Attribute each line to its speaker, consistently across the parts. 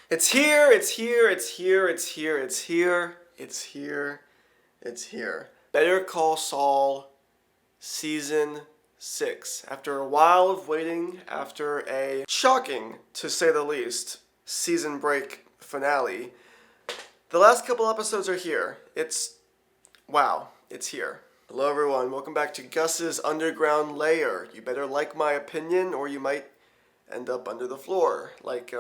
Speaker 1: It's here, it's here, it's here, it's here, it's here, it's here, it's here. Better Call Saul, Season 6. After a while of waiting, after a shocking, to say the least, season break finale, the last couple episodes are here. Wow, it's here. Hello everyone, welcome back to Gus's Underground Lair. You better like my opinion or you might end up under the floor, like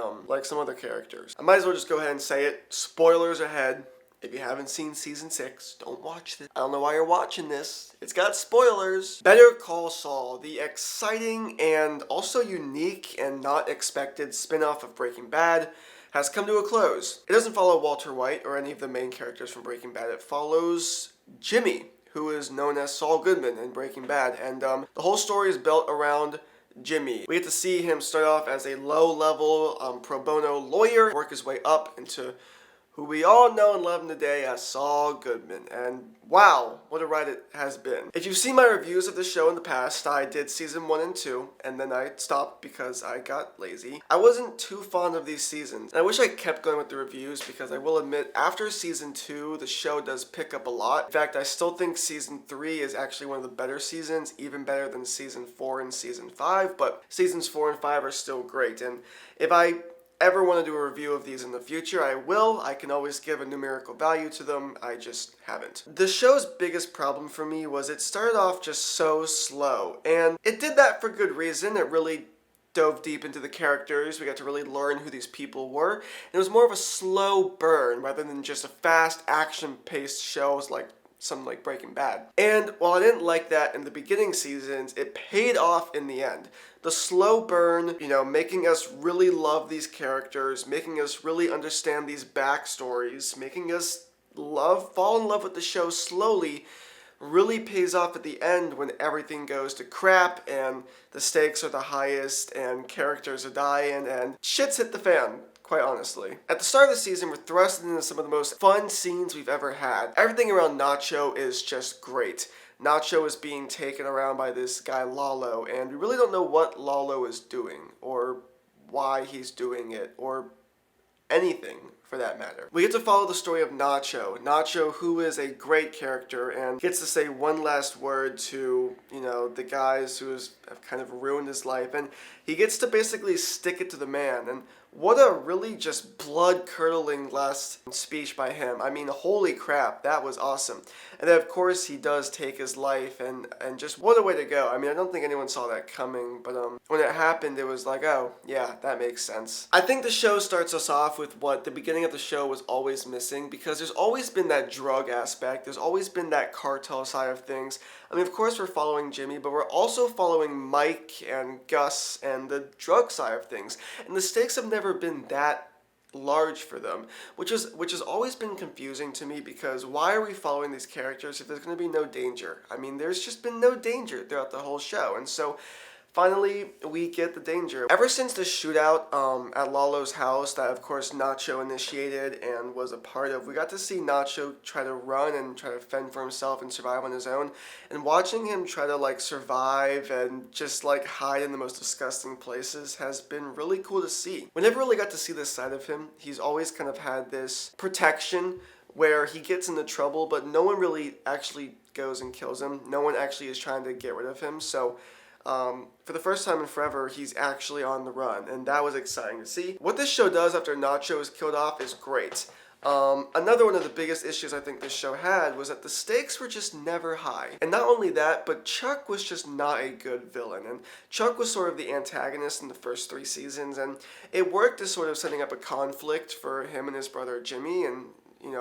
Speaker 1: some other characters. I might as well just go ahead and say it. Spoilers ahead. If you haven't seen Season 6, don't watch this. I don't know why you're watching this. It's got spoilers. Better Call Saul, the exciting and also unique and not expected spin-off of Breaking Bad, has come to a close. It doesn't follow Walter White or any of the main characters from Breaking Bad. It follows Jimmy, who is known as Saul Goodman in Breaking Bad, and the whole story is built around Jimmy. We get to see him start off as a low-level pro bono lawyer, work his way up into who we all know and love him today as Saul Goodman. And wow, what a ride it has been. If you've seen my reviews of the show in the past, I did season 1 and 2, and then I stopped because I got lazy. I wasn't too fond of these seasons, and I wish I kept going with the reviews because I will admit, after season 2, the show does pick up a lot. In fact, I still think season 3 is actually one of the better seasons, even better than season 4 and season 5, but seasons 4 and 5 are still great. And if I ever want to do a review of these in the future, I will. I can always give a numerical value to them. I just haven't. The show's biggest problem for me was it started off just so slow, and it did that for good reason. It really dove deep into the characters. We got to really learn who these people were. And it was more of a slow burn rather than just a fast action-paced shows like something like Breaking Bad. And while I didn't like that in the beginning seasons, it paid off in the end. The slow burn, making us really love these characters, making us really understand these backstories, making us fall in love with the show slowly, really pays off at the end when everything goes to crap and the stakes are the highest and characters are dying and shit's hit the fan. Quite honestly. At the start of the season, we're thrust into some of the most fun scenes we've ever had. Everything around Nacho is just great. Nacho is being taken around by this guy Lalo, and we really don't know what Lalo is doing, or why he's doing it, or anything for that matter. We get to follow the story of Nacho. Nacho, who is a great character and gets to say one last word to, the guys who have kind of ruined his life, and he gets to basically stick it to the man. And what a really just blood-curdling last speech by him. I mean, holy crap, that was awesome. And then, of course, he does take his life, and just what a way to go. I mean, I don't think anyone saw that coming, but when it happened, it was like, oh, yeah, that makes sense. I think the show starts us off with what the beginning of the show was always missing, because there's always been that drug aspect. There's always been that cartel side of things. I mean, of course, we're following Jimmy, but we're also following Mike and Gus and the drug side of things. And the stakes have never been that large for them, which has always been confusing to me, because why are we following these characters if there's going to be no danger? I mean, there's just been no danger throughout the whole show, and so finally, we get the danger. Ever since the shootout at Lalo's house that, of course, Nacho initiated and was a part of, we got to see Nacho try to run and try to fend for himself and survive on his own. And watching him try to, survive and just, hide in the most disgusting places has been really cool to see. We never really got to see this side of him. He's always kind of had this protection where he gets into trouble, but no one really actually goes and kills him. No one actually is trying to get rid of him, so for the first time in forever, he's actually on the run, and that was exciting to see. What this show does after Nacho is killed off is great. Another one of the biggest issues I think this show had was that the stakes were just never high. And not only that, but Chuck was just not a good villain. And Chuck was sort of the antagonist in the first 3 seasons, and it worked as sort of setting up a conflict for him and his brother Jimmy, and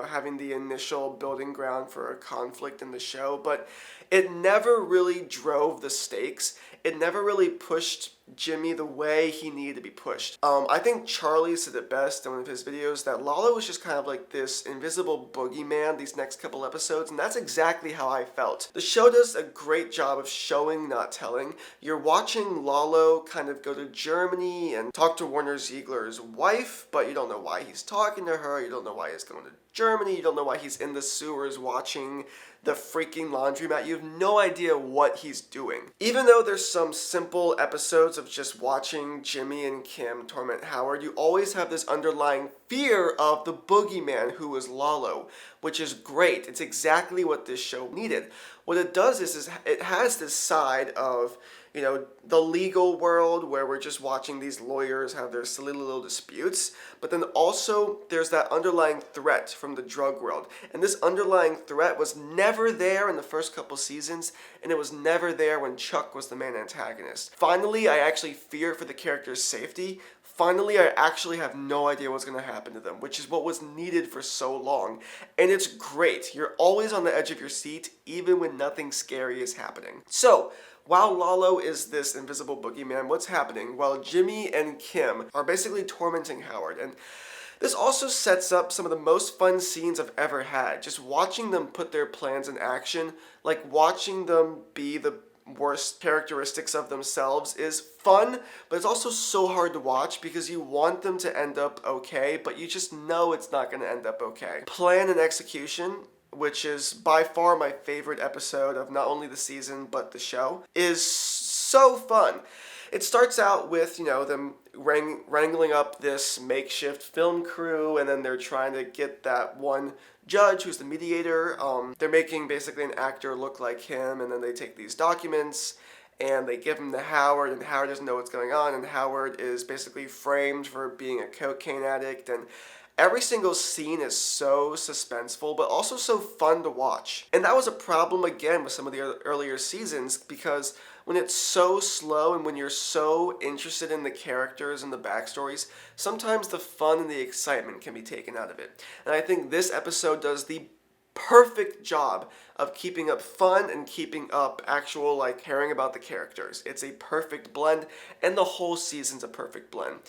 Speaker 1: having the initial building ground for a conflict in the show, but it never really drove the stakes. It never really pushed Jimmy the way he needed to be pushed. I think Charlie said it best in one of his videos that Lalo was just kind of like this invisible boogeyman these next couple episodes, and that's exactly how I felt. The show does a great job of showing, not telling. You're watching Lalo kind of go to Germany and talk to Werner Ziegler's wife, but you don't know why he's talking to her, you don't know why he's going to Germany. You don't know why he's in the sewers watching the freaking laundromat. You have no idea what he's doing. Even though there's some simple episodes of just watching Jimmy and Kim torment Howard, you always have this underlying fear of the boogeyman who is Lalo, which is great. It's exactly what this show needed. What it does is it has this side of, the legal world where we're just watching these lawyers have their silly little disputes, but then also there's that underlying threat from the drug world. And this underlying threat was never there in the first couple seasons, and it was never there when Chuck was the main antagonist. Finally, I actually fear for the character's safety. Finally, I actually have no idea what's going to happen to them, which is what was needed for so long. And it's great. You're always on the edge of your seat, even when nothing scary is happening. So, while Lalo is this invisible boogeyman, what's happening? Well, Jimmy and Kim are basically tormenting Howard, and this also sets up some of the most fun scenes I've ever had. Just watching them put their plans in action, like watching them be the worst characteristics of themselves is fun, but it's also so hard to watch because you want them to end up okay, but you just know it's not going to end up okay. Plan and execution, which is by far my favorite episode of not only the season but the show, is so fun. It starts out with, them wrangling up this makeshift film crew, and then they're trying to get that one judge who's the mediator. They're making basically an actor look like him, and then they take these documents and they give them to Howard, and Howard doesn't know what's going on, and Howard is basically framed for being a cocaine addict, and every single scene is so suspenseful, but also so fun to watch. And that was a problem, again, with some of the earlier seasons, because when it's so slow and when you're so interested in the characters and the backstories, sometimes the fun and the excitement can be taken out of it. And I think this episode does the perfect job of keeping up fun and keeping up actual, caring about the characters. It's a perfect blend, and the whole season's a perfect blend.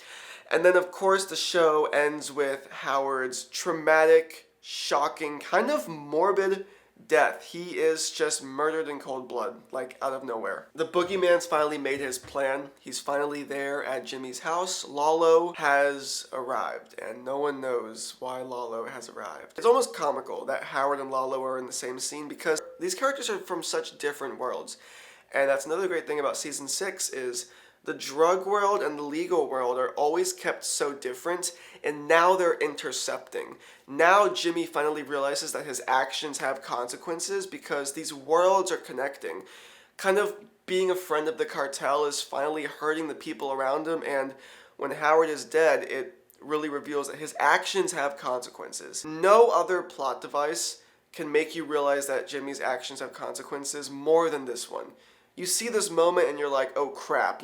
Speaker 1: And then, of course, the show ends with Howard's traumatic, shocking, kind of morbid death. He is just murdered in cold blood, out of nowhere. The boogeyman's finally made his plan. He's finally there at Jimmy's house. Lalo has arrived, and no one knows why Lalo has arrived. It's almost comical that Howard and Lalo are in the same scene because these characters are from such different worlds. And that's another great thing about season 6 is the drug world and the legal world are always kept so different, and now they're intercepting. Now Jimmy finally realizes that his actions have consequences because these worlds are connecting. Kind of being a friend of the cartel is finally hurting the people around him, and when Howard is dead, it really reveals that his actions have consequences. No other plot device can make you realize that Jimmy's actions have consequences more than this one. You see this moment and you're like, oh crap,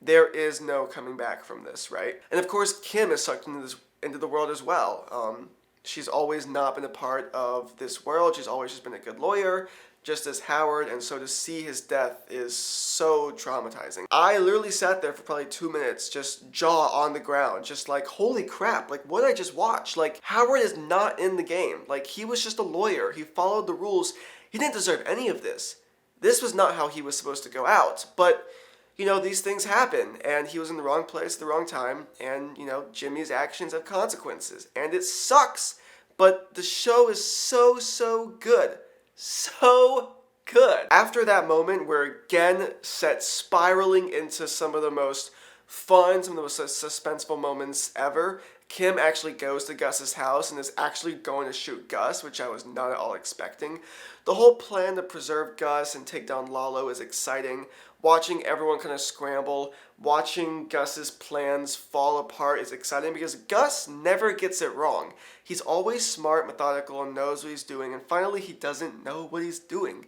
Speaker 1: there is no coming back from this, right? And of course, Kim is sucked into the world as well. She's always not been a part of this world. She's always just been a good lawyer, just as Howard, and so to see his death is so traumatizing. I literally sat there for probably 2 minutes, just jaw on the ground, just holy crap, what did I just watch? Howard is not in the game. He was just a lawyer. He followed the rules. He didn't deserve any of this. This was not how he was supposed to go out, but, these things happen, and he was in the wrong place at the wrong time, and, Jimmy's actions have consequences, and it sucks, but the show is so, so good. So good. After that moment, we're again set spiraling into some of the most fun, some of the most suspenseful moments ever. Kim actually goes to Gus's house and is actually going to shoot Gus, which I was not at all expecting. The whole plan to preserve Gus and take down Lalo is exciting. Watching everyone kind of scramble, watching Gus's plans fall apart is exciting because Gus never gets it wrong. He's always smart, methodical, and knows what he's doing, and finally he doesn't know what he's doing.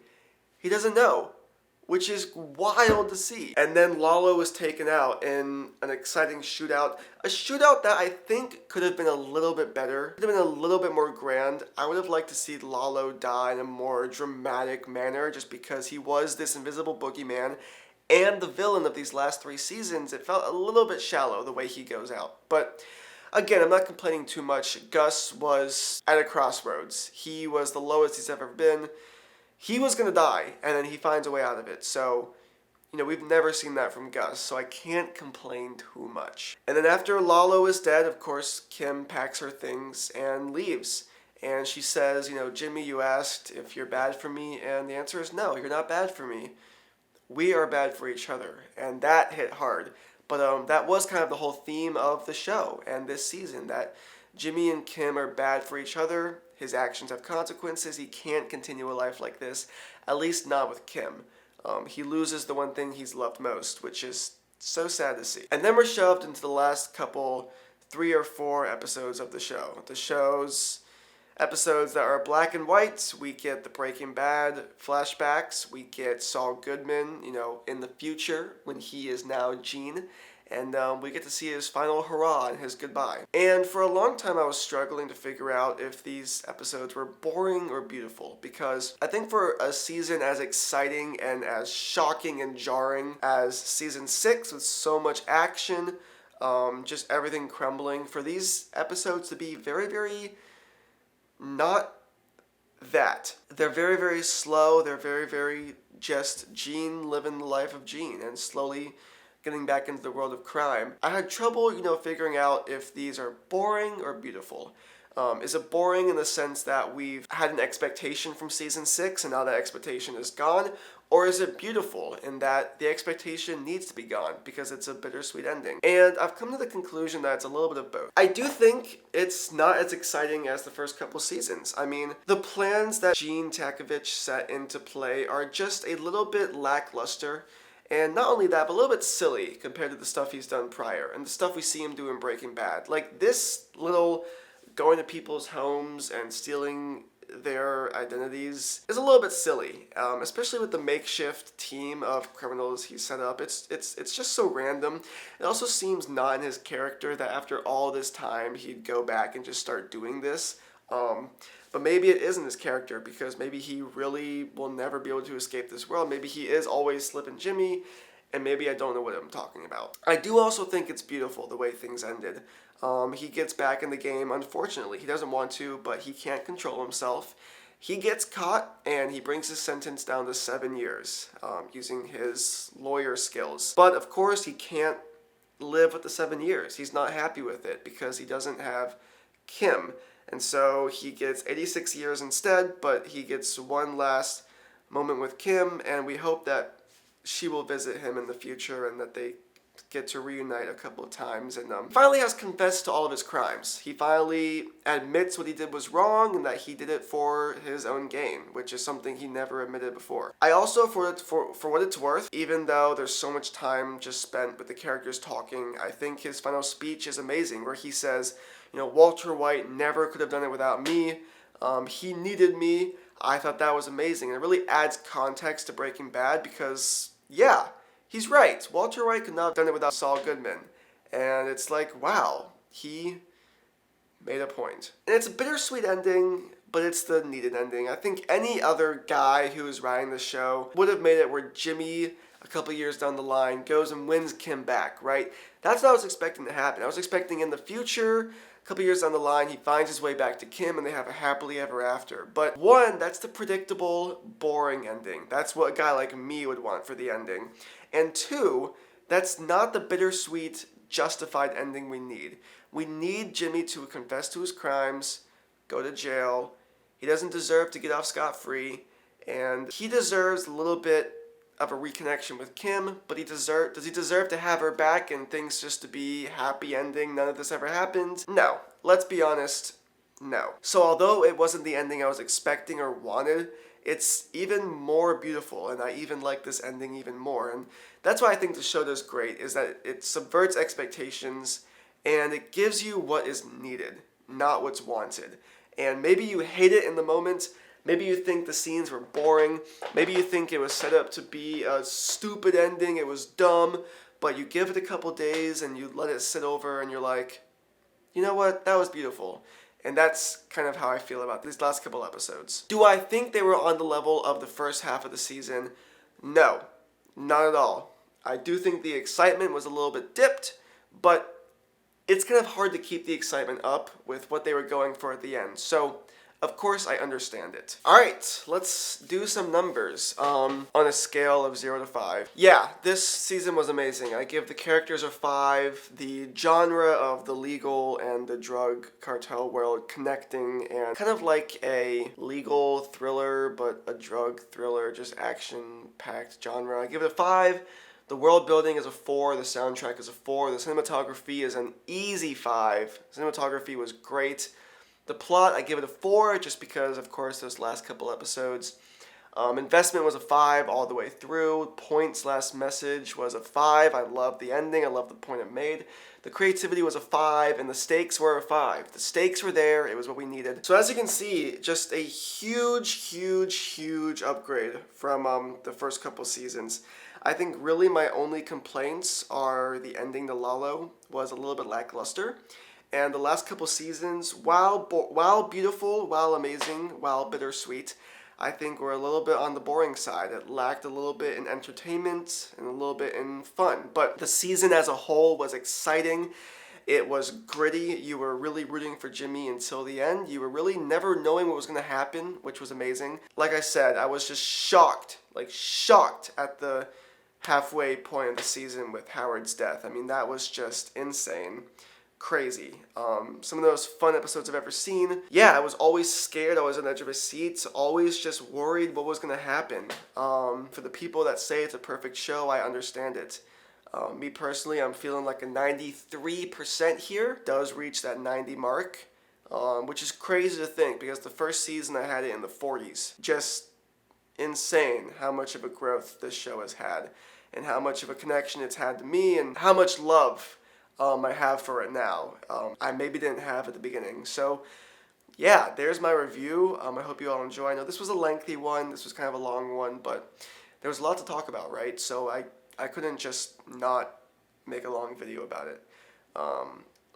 Speaker 1: He doesn't know, which is wild to see. And then Lalo was taken out in an exciting shootout. A shootout that I think could have been a little bit better. Could have been a little bit more grand. I would have liked to see Lalo die in a more dramatic manner just because he was this invisible boogeyman and the villain of these last 3 seasons. It felt a little bit shallow the way he goes out. But again, I'm not complaining too much. Gus was at a crossroads. He was the lowest he's ever been. He was going to die, and then he finds a way out of it. So, we've never seen that from Gus, so I can't complain too much. And then after Lalo is dead, of course, Kim packs her things and leaves. And she says, Jimmy, you asked if you're bad for me, and the answer is no, you're not bad for me. We are bad for each other. And that hit hard. But that was kind of the whole theme of the show and this season, that Jimmy and Kim are bad for each other. His actions have consequences. He can't continue a life like this, at least not with Kim. He loses the one thing he's loved most, which is so sad to see. And then we're shoved into the last couple, 3 or 4 episodes of the show. The show's episodes that are black and white. We get the Breaking Bad flashbacks. We get Saul Goodman, in the future when he is now Gene. And we get to see his final hurrah and his goodbye. And for a long time I was struggling to figure out if these episodes were boring or beautiful, because I think for a season as exciting and as shocking and jarring as season 6, with so much action, just everything crumbling, for these episodes to be very, very not that. They're very, very slow. They're very, very just Gene living the life of Gene and slowly getting back into the world of crime. I had trouble, figuring out if these are boring or beautiful. Is it boring in the sense that we've had an expectation from season 6 and now that expectation is gone? Or is it beautiful in that the expectation needs to be gone because it's a bittersweet ending? And I've come to the conclusion that it's a little bit of both. I do think it's not as exciting as the first couple seasons. I mean, the plans that Gene Takovich set into play are just a little bit lackluster. And not only that, but a little bit silly compared to the stuff he's done prior and the stuff we see him do in Breaking Bad. Like this little going to people's homes and stealing their identities is a little bit silly, especially with the makeshift team of criminals he set up. It's just so random. It also seems not in his character that after all this time he'd go back and just start doing this. But maybe it isn't his character, because maybe he really will never be able to escape this world. Maybe he is always slipping Jimmy, and maybe I don't know what I'm talking about. I do also think it's beautiful the way things ended. He gets back in the game, unfortunately. He doesn't want to, but he can't control himself. He gets caught, and he brings his sentence down to 7 years, using his lawyer skills. But, of course, he can't live with the 7 years. He's not happy with it, because he doesn't have Kim. And so he gets 86 years instead, but he gets one last moment with Kim, and we hope that she will visit him in the future and that they get to reunite a couple of times. And finally has confessed to all of his crimes. He finally admits what he did was wrong and that he did it for his own gain, which is something he never admitted before. I also, for what it's worth, even though there's so much time just spent with the characters talking, I think his final speech is amazing, where he says, Walter White never could have done it without me. He needed me. I thought that was amazing. And it really adds context to Breaking Bad because, yeah, he's right. Walter White could not have done it without Saul Goodman. And it's like, wow, he made a point. And it's a bittersweet ending, but it's the needed ending. I think any other guy who was writing the show would have made it where Jimmy, a couple years down the line, goes and wins Kim back, right? That's what I was expecting to happen. I was expecting in the future, a couple years down the line, he finds his way back to Kim and they have a happily ever after. But one, that's the predictable, boring ending. That's what a guy like me would want for the ending. And two, that's not the bittersweet, justified ending we need. We need Jimmy to confess to his crimes, go to jail. He doesn't deserve to get off scot-free, and he deserves a little bit of a reconnection with Kim, but does he deserve to have her back and things just to be happy ending, none of this ever happened? No. Let's be honest, no. So although it wasn't the ending I was expecting or wanted, it's even more beautiful, and I even like this ending even more. And that's why I think the show does great, is that it subverts expectations, and it gives you what is needed, not what's wanted. And maybe you hate it in the moment. Maybe you think the scenes were boring. Maybe you think it was set up to be a stupid ending. It was dumb. But you give it a couple days and you let it sit over and you're like, you know what? That was beautiful. And that's kind of how I feel about these last couple episodes. Do I think they were on the level of the first half of the season? No, not at all. I do think the excitement was a little bit dipped, but it's kind of hard to keep the excitement up with what they were going for at the end. So Of course, I understand it. Alright, let's do some numbers on a scale of 0 to 5. Yeah, this season was amazing. I give the characters a 5, the genre of the legal and the drug cartel world connecting, and kind of like a legal thriller, but a drug thriller, just action-packed genre. I give it a 5. The world building is a 4, the soundtrack is a 4, the cinematography is an easy 5. Cinematography was great. The plot, I give it a 4, just because, of course, those last couple episodes. Investment was a 5 all the way through. Point/message was a 5. I loved the ending. I loved the point it made. The creativity was a 5, and the stakes were a 5. The stakes were there. It was what we needed. So as you can see, just a huge upgrade from the first couple seasons. I think really my only complaints are the ending to Lalo was a little bit lackluster. And the last couple seasons, while beautiful, while amazing, while bittersweet, I think were a little bit on the boring side. It lacked a little bit in entertainment and a little bit in fun. But the season as a whole was exciting. It was gritty. You were really rooting for Jimmy until the end. You were really never knowing what was going to happen, which was amazing. Like I said, I was just shocked at the halfway point of the season with Howard's death. I mean, that was just insane. Crazy. Some of the most fun episodes I've ever seen. Yeah, I was always scared. I was on the edge of a seat. Always just worried what was going to happen. For the people that say it's a perfect show, I understand it. Me personally, I'm feeling like a 93% here. Does reach that 90 mark, which is crazy to think because the first season I had it in the 40s. Just insane how much of a growth this show has had and how much of a connection it's had to me and how much love I have for it now. I maybe didn't have at the beginning. So yeah, there's my review. I hope you all enjoy. I know this was a lengthy one. This was kind of a long one, but there was a lot to talk about, right? So I couldn't just not make a long video about it.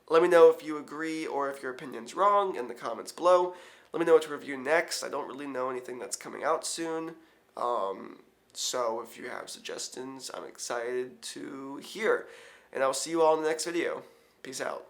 Speaker 1: Let me know if you agree or if your opinion's wrong in the comments below. Let me know what to review next. I don't really know anything that's coming out soon. So if you have suggestions, I'm excited to hear. And I'll see you all in the next video. Peace out.